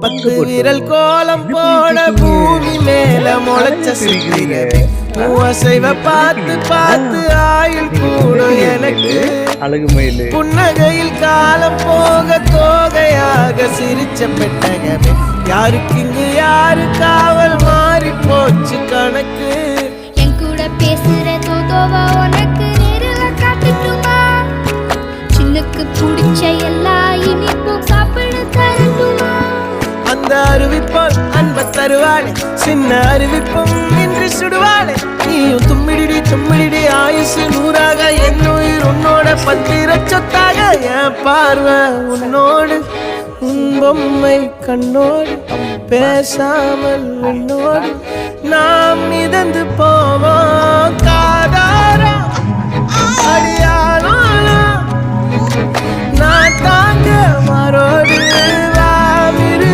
10 விரல் கோலம் போட பூமி மேல முளைச்ச சிரிக்கிறே அசைவ பார்த்து பார்த்து ஆயுள் கூடும் எனக்கு அழகு மயில் புன்னகையில் காலம் போக தோகையாக சிரிச்ச பெட்டகமே யாருக்கு இங்கு யாரு காவல் மாறி போச்சு கணக்கு என் கூட பேசுற தோதோவா உனக்கு நேரில் காட்டுட்டுமா சின்னுக்கு பிடிச்ச எல்லா இனிப்பும் சாப்பிட தரட்டுமா அந்த அறிவிப்பால் அன்ப தருவாளே சின்ன அறிவிப்பும் இன்று சுடுவாளே நீயும் தும்மிடி தும்மிடி ஆயுசு 100ஆக என் உயிர் உன்னோட பத்திர சொத்தாக என் பார்வை உன்னோடு உன் பொம்மை கண்ணோடு பேசாமல் விண்ணோடு நாம் மிதந்து போவோம் காதாரா அடியாளோ நான் தாங்க மாறோடு